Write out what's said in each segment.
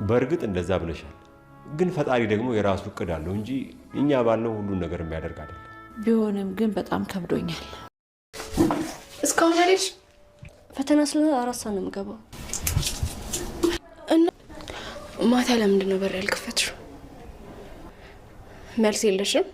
በእርግጥ እንደዛ ብለሻል። ግን ፈጣሪ ደግሞ የራሱ እቅድ አለው እንጂ እኛ ባልነው ሁሉን ነገር የሚያደርግ አይደለም። ቢሆንም ግን በጣም ከብዶኛል። እስካሁን አለሽ? ፈተና ስለ 4 ሰዓት ነው የምገባው። እና ማታ ለምንድን ነው በር ያልከፈትሽው? መልስ የለሽም?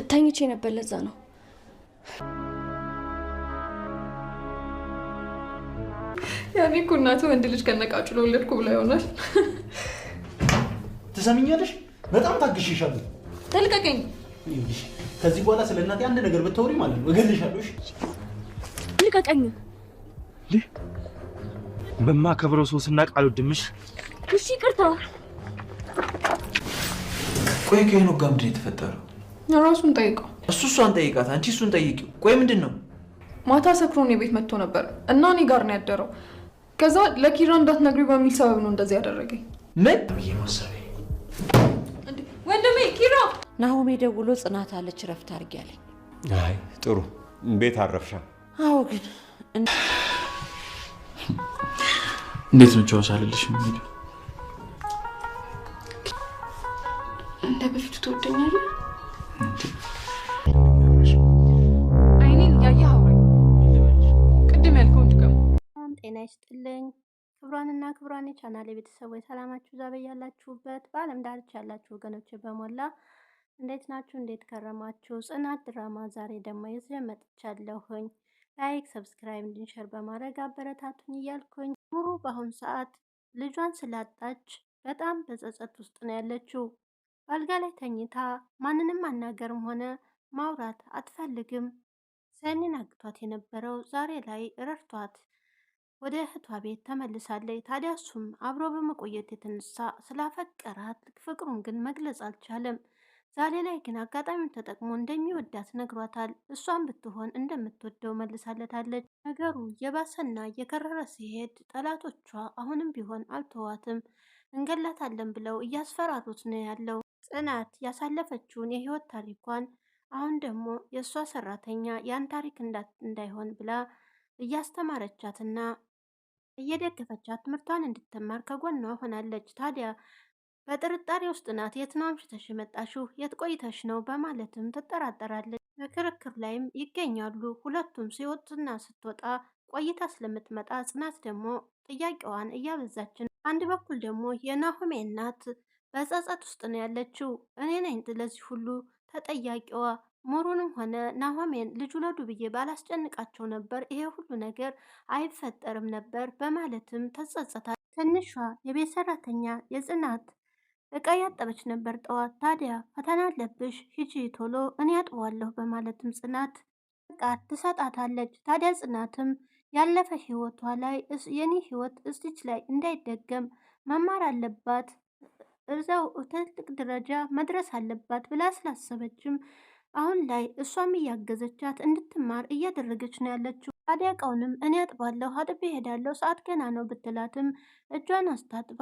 ተኝቼ ነበር፣ ለዛ ነው። ያኔ እኮ እናቱ ወንድ ልጅ ከነቃጩ ለወለድኩ ብላ ይሆናል። ትሰሚኛለሽ? በጣም ታግሽሻለሁ። ተልቀቀኝ። ከዚህ በኋላ ስለ እናቴ አንድ ነገር ብታወሪ ማለት ነው እገልሻለሁ። ልቀቀኝ። በማከብረው ሰው ስናቅ አልወድምሽ። እሺ ይቅርታ። ቆይ ከሄኖክ ጋር ምንድን ነው የተፈጠረው? ራሱን ጠይቀው። እሷን ጠይቃት፣ አንቺ እሱን ጠይቂው። ቆይ ምንድን ነው? ማታ ሰክሮን የቤት መጥቶ ነበር እና እኔ ጋር ነው ያደረው። ከዛ ለኪራ እንዳትነግሪ በሚል ሰበብ ነው እንደዚህ ያደረገኝ። ምን ብዬ ማሰቤ ወንድሜ ኪራ። ናሆሜ ደውሎ ጽናት አለች ረፍት አድርጊ አለኝ። አይ ጥሩ፣ ቤት አረፍሻ? አዎ፣ ግን እንዴት ነው ቻው ሳልልሽ ምን እንደ በፊቱ ትወደኛለህ? አይኔን እያየህ አውራኝ። ቅድም ያልከውን ድገም። ጤና ይስጥልኝ ክብሯንና ክብሯን የቻናሌ ቤተሰቦች፣ ሰላማችሁ ዛሬ ያላችሁበት በዓለም ዳርቻ ያላችሁ ወገኖች በሞላ እንዴት ናችሁ? እንዴት ከረማችሁ? ጽናት ድራማ ዛሬ ደግሞ ይዤ መጥቻለሁኝ። ላይክ፣ ሰብስክራይብ፣ እንዲንሸር በማድረግ አበረታቱኝ እያልኩኝ ሙሩ በአሁኑ ሰዓት ልጇን ስላጣች በጣም በጸጸት ውስጥ ነው ያለችው። አልጋ ላይ ተኝታ ማንንም ማናገርም ሆነ ማውራት አትፈልግም። ሰኒን አግቷት የነበረው ዛሬ ላይ ረድቷት ወደ እህቷ ቤት ተመልሳለች። ታዲያ እሱም አብሮ በመቆየት የተነሳ ስላፈቀራት ፍቅሩን ግን መግለጽ አልቻለም። ዛሬ ላይ ግን አጋጣሚውን ተጠቅሞ እንደሚወዳት ነግሯታል። እሷን ብትሆን እንደምትወደው መልሳለታለች። ነገሩ የባሰና የከረረ ሲሄድ ጠላቶቿ አሁንም ቢሆን አልተዋትም። እንገላታለን ብለው እያስፈራሩት ነው ያለው። ጽናት ያሳለፈችውን የህይወት ታሪኳን አሁን ደግሞ የእሷ ሰራተኛ ያን ታሪክ እንዳይሆን ብላ እያስተማረቻትና እየደገፈቻት ትምህርቷን እንድትማር ከጎኗ ሆናለች። ታዲያ በጥርጣሬ ውስጥ ናት። የት ነው አምሽተሽ የመጣሽው? የት ቆይተሽ ነው? በማለትም ትጠራጠራለች። በክርክር ላይም ይገኛሉ። ሁለቱም ሲወጡና ስትወጣ ቆይታ ስለምትመጣ ጽናት ደግሞ ጥያቄዋን እያበዛች ነው። አንድ በኩል ደግሞ የናሆሜ እናት በጸጸት ውስጥ ነው ያለችው። እኔ ነኝ ለዚህ ሁሉ ተጠያቂዋ፣ ሙሩንም ሆነ ናሆሜን ልጅ ውለዱ ብዬ ባላስጨንቃቸው ነበር ይሄ ሁሉ ነገር አይፈጠርም ነበር በማለትም ተጸጸታል። ትንሿ የቤት ሰራተኛ የጽናት እቃ ያጠበች ነበር ጠዋት። ታዲያ ፈተና አለብሽ ሂጂ ቶሎ እኔ አጥበዋለሁ በማለትም ጽናት ፍቃድ ትሰጣታለች። ታዲያ ጽናትም ያለፈ ህይወቷ ላይ የኔ ህይወት እስቲች ላይ እንዳይደገም መማር አለባት፣ እዛው ትልቅ ደረጃ መድረስ አለባት ብላ ስላሰበችም አሁን ላይ እሷም እያገዘቻት እንድትማር እያደረገች ነው ያለችው። ታዲያ እቃውንም እኔ አጥባለሁ አጥቤ እሄዳለሁ ሰዓት ገና ነው ብትላትም እጇን አስታጥባ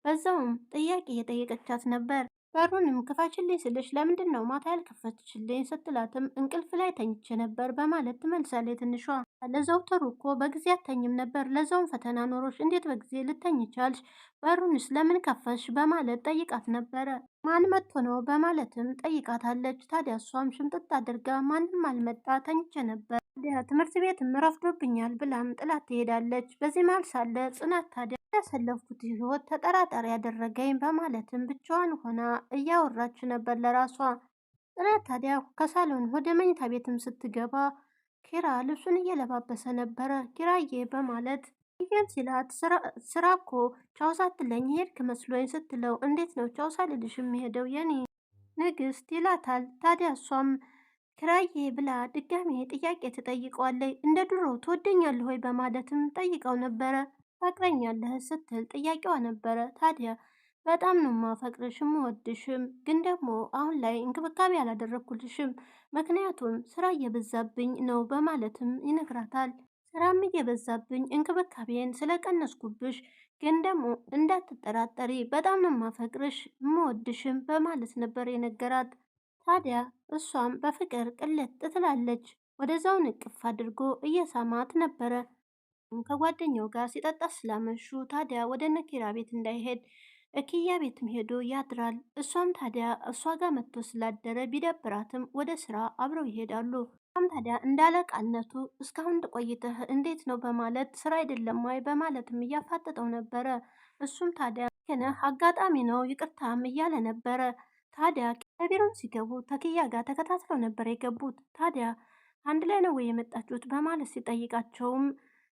በዛውም ጥያቄ እየጠየቀቻት ነበር። በሩንም ክፋችልኝ ስልሽ ለምንድን ነው ማታ ያልከፈትችልኝ ስትላትም እንቅልፍ ላይ ተኝቼ ነበር በማለት ትመልሳለች። ትንሿ ለዘውትሩ እኮ በጊዜ አተኝም ነበር፣ ለዛውም ፈተና ኖሮች እንዴት በጊዜ ልተኝ ቻልሽ? በሩንስ ለምን ከፈትሽ? በማለት ጠይቃት ነበረ። ማን መጥቶ ነው በማለትም ጠይቃታለች። ታዲያ እሷም ሽምጥጥ አድርጋ ማንም አልመጣ ተኝቼ ነበር፣ ታዲያ ትምህርት ቤትም ረፍዶብኛል ብላም ጥላት ትሄዳለች። በዚህ መሀል ሳለ ጽናት ታዲያ ያሰለፍኩት ህይወት ተጠራጣሪ ያደረገኝ በማለትም ብቻዋን ሆና እያወራች ነበር ለራሷ። ጽናት ታዲያ ከሳሎን ወደ መኝታ ቤትም ስትገባ ኪራ ልብሱን እየለባበሰ ነበረ። ኪራዬ በማለት ይህም ሲላት ስራ እኮ ቻው ሳትለኝ ሄድክ መስሎኝ ስትለው እንዴት ነው ቻው ሳልልሽ የሚሄደው የኔ ንግስት ይላታል። ታዲያ እሷም ኪራዬ ብላ ድጋሜ ጥያቄ ትጠይቀዋለች። እንደ ድሮ ትወደኛለህ ወይ በማለትም ጠይቀው ነበረ። ታፈቅረኛለህ ስትል ጥያቄዋ ነበረ። ታዲያ በጣም ነው ማፈቅርሽም ወድሽም፣ ግን ደግሞ አሁን ላይ እንክብካቤ አላደረግኩልሽም ምክንያቱም ስራ እየበዛብኝ ነው በማለትም ይነግራታል። ስራም እየበዛብኝ እንክብካቤን ስለቀነስኩብሽ፣ ግን ደግሞ እንዳትጠራጠሪ በጣም ነው ማፈቅርሽ ምወድሽም በማለት ነበር የነገራት። ታዲያ እሷም በፍቅር ቅልጥ ትላለች። ወደዛውን እቅፍ አድርጎ እየሳማት ነበረ። ከጓደኛው ጋር ሲጠጣ ስላመሹ ታዲያ ወደ ነኪራ ቤት እንዳይሄድ ኪያ ቤትም ሄዶ ያድራል። እሷም ታዲያ እሷ ጋር መጥቶ ስላደረ ቢደብራትም ወደ ስራ አብረው ይሄዳሉ። እሷም ታዲያ እንዳለቃነቱ እስካሁን ቆይተህ እንዴት ነው በማለት ስራ አይደለም ወይ በማለትም እያፋጠጠው ነበረ። እሱም ታዲያ ነህ አጋጣሚ ነው ይቅርታም እያለ ነበረ። ታዲያ ከቢሮም ሲገቡ ተኪያ ጋር ተከታትለው ነበር የገቡት። ታዲያ አንድ ላይ ነው ወይ የመጣችሁት በማለት ሲጠይቃቸውም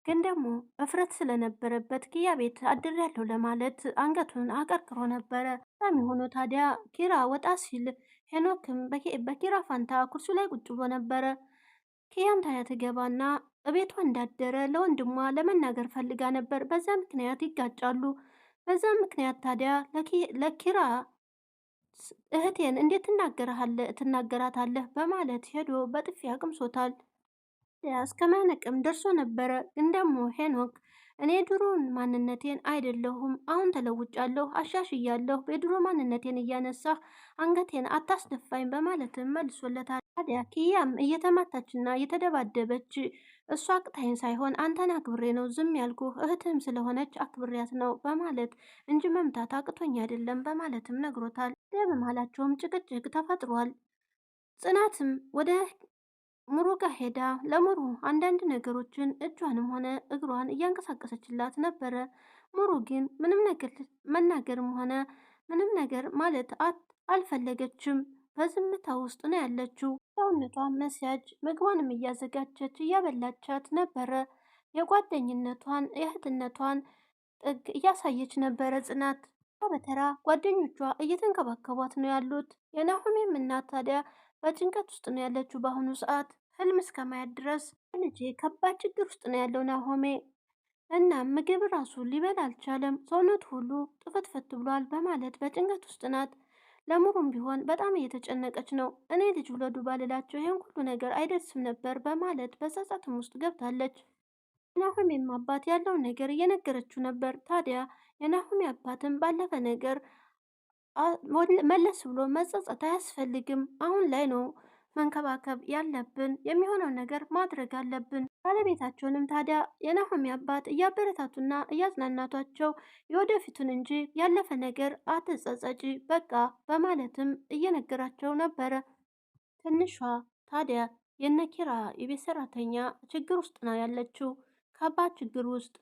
ግን ደግሞ እፍረት ስለነበረበት ኪያ ቤት አድሬያለሁ ለማለት አንገቱን አቀርቅሮ ነበረ። በጣም የሆኑ ታዲያ ኪራ ወጣ ሲል ሄኖክም በኪራ ፋንታ ኩርሱ ላይ ቁጭ ብሎ ነበረ። ኪያም ታዲያ ትገባና እቤቷ እንዳደረ ለወንድሟ ለመናገር ፈልጋ ነበር። በዛ ምክንያት ይጋጫሉ። በዛ ምክንያት ታዲያ ለኪራ እህቴን እንዴት ትናገራታለህ በማለት ሄዶ በጥፊ አቅምሶታል። እስከ ማነቅም ደርሶ ነበረ። ግን ደግሞ ሄኖክ እኔ ድሮን ማንነቴን አይደለሁም አሁን ተለውጫለሁ፣ አሻሽያለሁ፣ በድሮ ማንነቴን እያነሳህ አንገቴን አታስደፋኝ በማለትም መልሶለታል። ታዲያ ኪያም እየተማታችና እየተደባደበች እሷ አቅታይን ሳይሆን አንተን አክብሬ ነው ዝም ያልኩህ እህትህም ስለሆነች አክብሬያት ነው በማለት እንጂ መምታት አቅቶኝ አይደለም በማለትም ነግሮታል። በመሃላቸውም ጭቅጭቅ ተፈጥሯል። ጽናትም ወደ ሙሩ ጋር ሄዳ ለሙሩ አንዳንድ ነገሮችን እጇንም ሆነ እግሯን እያንቀሳቀሰችላት ነበረ። ሙሩ ግን ምንም ነገር መናገርም ሆነ ምንም ነገር ማለት አልፈለገችም። በዝምታ ውስጥ ነው ያለችው። ሰውነቷን መስያጅ ምግቧንም እያዘጋጀች እያበላቻት ነበረ። የጓደኝነቷን የእህትነቷን ጥግ እያሳየች ነበረ። ጽናት በተራ ጓደኞቿ እየተንከባከቧት ነው ያሉት። የናሆሜም እናት ታዲያ በጭንቀት ውስጥ ነው ያለችው። በአሁኑ ሰዓት ህልም እስከ ማየት ድረስ ልጄ ከባድ ችግር ውስጥ ነው ያለው ናሆሜ እና ምግብ ራሱ ሊበላ አልቻለም፣ ሰውነቱ ሁሉ ጥፍትፍት ብሏል በማለት በጭንቀት ውስጥ ናት። ለሙሩም ቢሆን በጣም እየተጨነቀች ነው። እኔ ልጅ ውለዱ ባልላቸው ይህን ሁሉ ነገር አይደርስም ነበር በማለት በጸጸትም ውስጥ ገብታለች። የናሆሜም አባት ያለውን ነገር እየነገረችው ነበር። ታዲያ የናሆሜ አባትም ባለፈ ነገር መለስ ብሎ መጸጸት አያስፈልግም፣ አሁን ላይ ነው መንከባከብ ያለብን፣ የሚሆነው ነገር ማድረግ አለብን። ባለቤታቸውንም ታዲያ የናሆሜ አባት እያበረታቱና እያጽናናቷቸው የወደፊቱን እንጂ ያለፈ ነገር አትጸጸጪ በቃ በማለትም እየነገራቸው ነበረ። ትንሿ ታዲያ የነኪራ የቤት ሰራተኛ ችግር ውስጥ ነው ያለችው፣ ከባድ ችግር ውስጥ።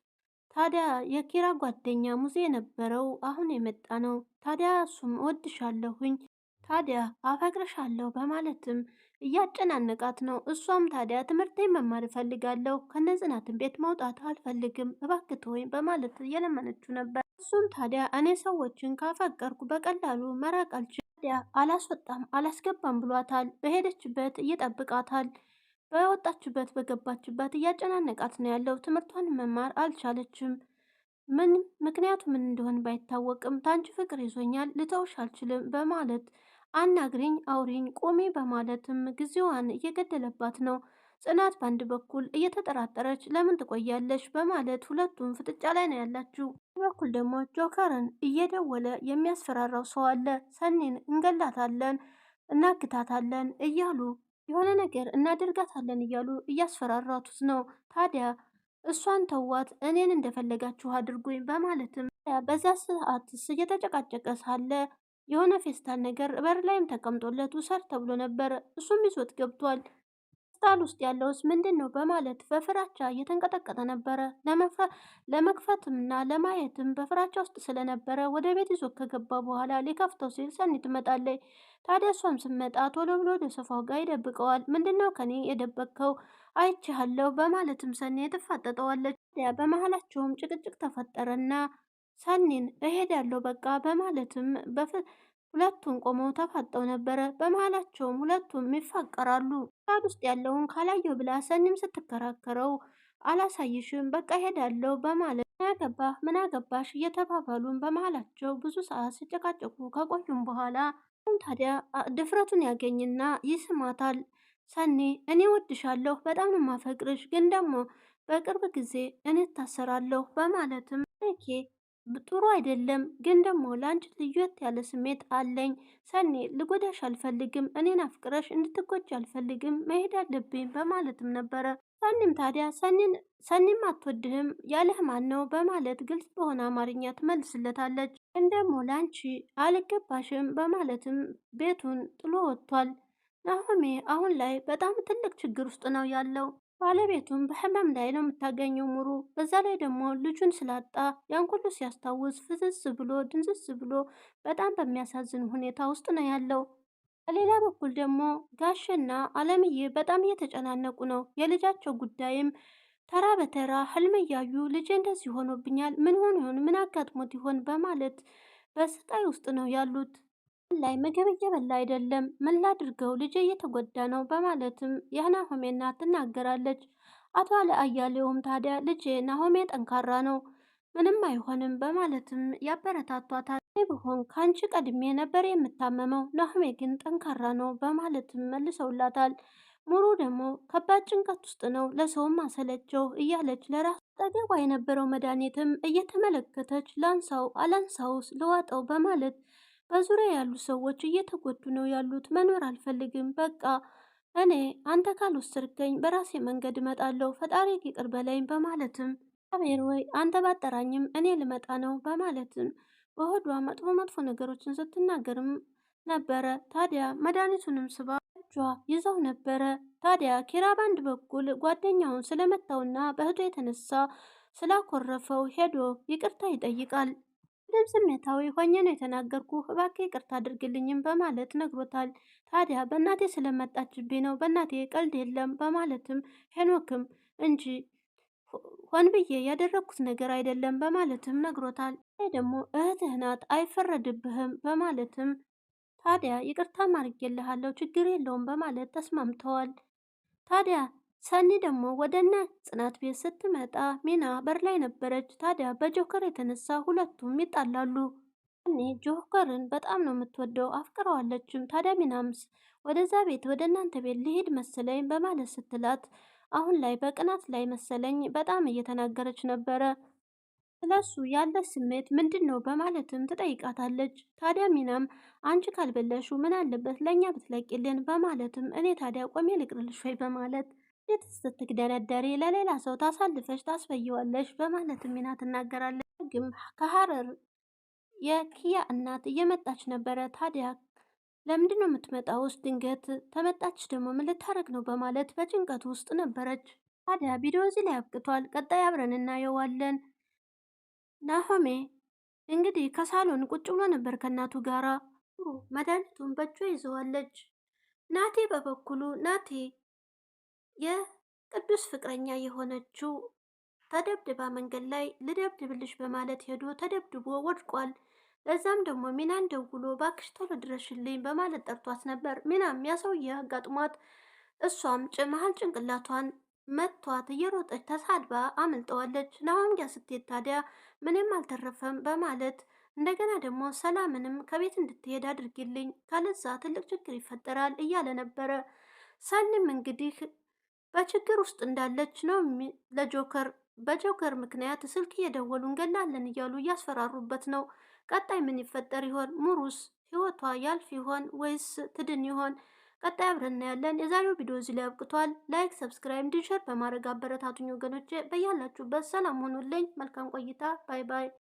ታዲያ የኪራ ጓደኛ ሙዜ የነበረው አሁን የመጣ ነው። ታዲያ እሱም እወድሻለሁኝ ታዲያ አፈቅርሻለሁ በማለትም እያጨናነቃት ነው። እሷም ታዲያ ትምህርቴን መማር እፈልጋለሁ፣ ከነጽናትን ቤት መውጣት አልፈልግም እባክት ወይም በማለት እየለመነችው ነበር። እሱም ታዲያ እኔ ሰዎችን ካፈቀርኩ በቀላሉ መራቅ አልችልም፣ ታዲያ አላስወጣም አላስገባም ብሏታል። በሄደችበት እየጠብቃታል፣ በወጣችበት በገባችበት እያጨናነቃት ነው ያለው። ትምህርቷን መማር አልቻለችም። ምክንያቱ ምን እንደሆነ ባይታወቅም ታንቺ ፍቅር ይዞኛል ልተውሽ አልችልም በማለት አናግሪኝ አውሪኝ ቁሚ በማለትም ጊዜዋን እየገደለባት ነው። ጽናት በአንድ በኩል እየተጠራጠረች ለምን ትቆያለች በማለት ሁለቱም ፍጥጫ ላይ ነው ያላችሁ። በኩል ደግሞ ጆከርን እየደወለ የሚያስፈራራው ሰው አለ። ሰኒን እንገላታለን እናግታታለን እያሉ የሆነ ነገር እናደርጋታለን እያሉ እያስፈራራቱት ነው። ታዲያ እሷን ተዋት እኔን እንደፈለጋችሁ አድርጉኝ በማለትም በዛ ሰዓትስ እየተጨቃጨቀ ሳለ የሆነ ፌስታል ነገር በር ላይም ተቀምጦለት ውሰድ ተብሎ ነበር። እሱም ይዞት ገብቷል። ፌስታል ውስጥ ያለውስ ምንድን ነው በማለት በፍራቻ እየተንቀጠቀጠ ነበረ። ለመክፈትምና ለማየትም በፍራቻ ውስጥ ስለነበረ ወደ ቤት ይዞት ከገባ በኋላ ሊከፍተው ሲል ሰኒ ትመጣለች። ታዲያ እሷም ስመጣ ቶሎ ብሎ ወደ ሶፋው ጋር ይደብቀዋል። ምንድን ነው ከኔ የደበቅከው አይቼሃለሁ በማለትም ሰኒ ትፋጠጠዋለች። ታዲያ በመሀላቸውም ጭቅጭቅ ተፈጠረና ሰኒን እሄዳለሁ በቃ በማለትም ሁለቱም ቆመው ተፋጠው ነበረ። በመሀላቸውም ሁለቱም ይፋቀራሉ። ሳድ ውስጥ ያለውን ካላየው ብላ ሰኒም ስትከራከረው አላሳይሽም በቃ ሄዳለሁ በማለት ምን አገባሽ እየተባባሉን በመሀላቸው ብዙ ሰዓት ሲጨቃጨቁ ከቆዩም በኋላ ታዲያ ድፍረቱን ያገኝና ይስማታል። ሰኒ እኔ ወድሻለሁ በጣም ነው ማፈቅርሽ፣ ግን ደግሞ በቅርብ ጊዜ እኔ ታሰራለሁ በማለትም ጥሩ አይደለም፣ ግን ደግሞ ለአንቺ ልዩት ያለ ስሜት አለኝ። ሰኒ ልጎዳሽ አልፈልግም፣ እኔን አፍቅረሽ እንድትጎጂ አልፈልግም፣ መሄድ አለብኝ በማለትም ነበረ። ሰኒም ታዲያ ሰኒም አትወድህም ያለህ ማን ነው በማለት ግልጽ በሆነ አማርኛ ትመልስለታለች። ግን ደግሞ ለአንቺ አልገባሽም በማለትም ቤቱን ጥሎ ወጥቷል። ናሆሜ አሁን ላይ በጣም ትልቅ ችግር ውስጥ ነው ያለው። ባለቤቱም በህመም ላይ ነው የምታገኘው ሙሩ። በዛ ላይ ደግሞ ልጁን ስላጣ ያን ሁሉ ሲያስታውስ ፍዝዝ ብሎ ድንዝዝ ብሎ በጣም በሚያሳዝን ሁኔታ ውስጥ ነው ያለው። በሌላ በኩል ደግሞ ጋሽና አለምዬ በጣም እየተጨናነቁ ነው። የልጃቸው ጉዳይም ተራ በተራ ህልም እያዩ ልጄ እንደዚህ ሆኖብኛል፣ ምን ሆኖ ይሆን፣ ምን አጋጥሞት ይሆን በማለት በስቃይ ውስጥ ነው ያሉት። ላይ ምግብ እየበላ አይደለም፣ ምን ላድርገው ልጄ እየተጎዳ ነው በማለትም የናሆሜ እናት ትናገራለች። አቶ አያሌውም ታዲያ ልጄ ናሆሜ ጠንካራ ነው፣ ምንም አይሆንም በማለትም ያበረታቷታል። ብሆን ከአንቺ ቀድሜ ነበር የምታመመው፣ ናሆሜ ግን ጠንካራ ነው በማለትም መልሰውላታል። ሙሩ ደግሞ ከባድ ጭንቀት ውስጥ ነው፣ ለሰውም አሰለቸው እያለች ለራሱ ጠገቧ የነበረው መድኃኒትም እየተመለከተች ላንሳው አላንሳውስ ልዋጠው በማለት በዙሪያ ያሉ ሰዎች እየተጎዱ ነው ያሉት። መኖር አልፈልግም፣ በቃ እኔ አንተ ካልወሰድከኝ በራሴ መንገድ እመጣለሁ፣ ፈጣሪ ይቅር በለኝ በማለትም አቤር ወይ አንተ ባጠራኝም እኔ ልመጣ ነው በማለትም በሆዷ መጥፎ መጥፎ ነገሮችን ስትናገርም ነበረ። ታዲያ መድኃኒቱንም ስባ እጇ ይዘው ነበረ። ታዲያ ኪራ በአንድ በኩል ጓደኛውን ስለመታውና በእህቱ የተነሳ ስላኮረፈው ሄዶ ይቅርታ ይጠይቃል። ምንም ስሜታዊ ሆኜ ነው የተናገርኩ፣ እባክህ ይቅርታ አድርግልኝም በማለት ነግሮታል። ታዲያ በእናቴ ስለመጣችብኝ ነው፣ በእናቴ ቀልድ የለም በማለትም ሄኖክም እንጂ ሆን ብዬ ያደረግኩት ነገር አይደለም በማለትም ነግሮታል። ይህ ደግሞ እህትህ ናት አይፈረድብህም በማለትም ታዲያ ይቅርታ ማድረግልሃለሁ ችግር የለውም በማለት ተስማምተዋል። ታዲያ ሰኒ ደግሞ ወደነ ጽናት ቤት ስትመጣ ሚና በር ላይ ነበረች። ታዲያ በጆከር የተነሳ ሁለቱም ይጣላሉ። ሰኒ ጆከርን በጣም ነው የምትወደው አፍቅረዋለችም። ታዲያ ሚናምስ ወደዛ ቤት ወደ እናንተ ቤት ልሄድ መሰለኝ በማለት ስትላት አሁን ላይ በቅናት ላይ መሰለኝ በጣም እየተናገረች ነበረ። ስለሱ ያለ ስሜት ምንድን ነው በማለትም ትጠይቃታለች። ታዲያ ሚናም አንቺ ካልበለሹ ምን አለበት ለእኛ ብትለቂልን በማለትም እኔ ታዲያ ቆሜ ልቅርልሽ ወይ በማለት እንዴት ስትግደረደሪ ለሌላ ሰው ታሳልፈሽ ታስፈየዋለሽ በማለትም ሚና ትናገራለች። ግን ከሀረር የኪያ እናት እየመጣች ነበረ። ታዲያ ለምንድን ነው የምትመጣው ውስጥ ድንገት ተመጣች ደግሞ ምን ልታረግ ነው በማለት በጭንቀት ውስጥ ነበረች። ታዲያ ቪዲዮ እዚህ ላይ አብቅቷል። ቀጣይ አብረን እናየዋለን። ናሆሜ እንግዲህ ከሳሎን ቁጭ ብሎ ነበር ከእናቱ ጋራ። መድኃኒቱን በእጇ ይዘዋለች። ናቴ በበኩሉ ናቴ የቅዱስ ፍቅረኛ የሆነችው ተደብድባ መንገድ ላይ ልደብድብልሽ በማለት ሄዶ ተደብድቦ ወድቋል። ለዛም ደግሞ ሚናን ደውሎ ባክሽ ቶሎ ድረሽልኝ በማለት ጠርቷት ነበር። ሚናም ያሰውዬ አጋጥሟት እሷም መሀል ጭንቅላቷን መቷት እየሮጠች ተሳድባ አምልጠዋለች። ናሆም ጋ ስትሄድ ታዲያ ምንም አልተረፈም በማለት እንደገና ደግሞ ሰላምንም ከቤት እንድትሄድ አድርጊልኝ ካለዛ ትልቅ ችግር ይፈጠራል እያለ ነበረ። ሰኒም እንግዲህ በችግር ውስጥ እንዳለች ነው በጆከር ምክንያት ስልክ እየደወሉ እንገላለን እያሉ እያስፈራሩበት ነው። ቀጣይ ምን ይፈጠር ይሆን? ሙሩስ ህይወቷ ያልፍ ይሆን ወይስ ትድን ይሆን? ቀጣይ አብረን እናያለን። የዛሬው ቪዲዮ እዚህ ላይ አብቅቷል። ላይክ፣ ሰብስክራይብ፣ እንዲሸር በማድረግ አበረታቱኝ ወገኖቼ። በያላችሁበት ሰላም ሆኑልኝ። መልካም ቆይታ። ባይ ባይ።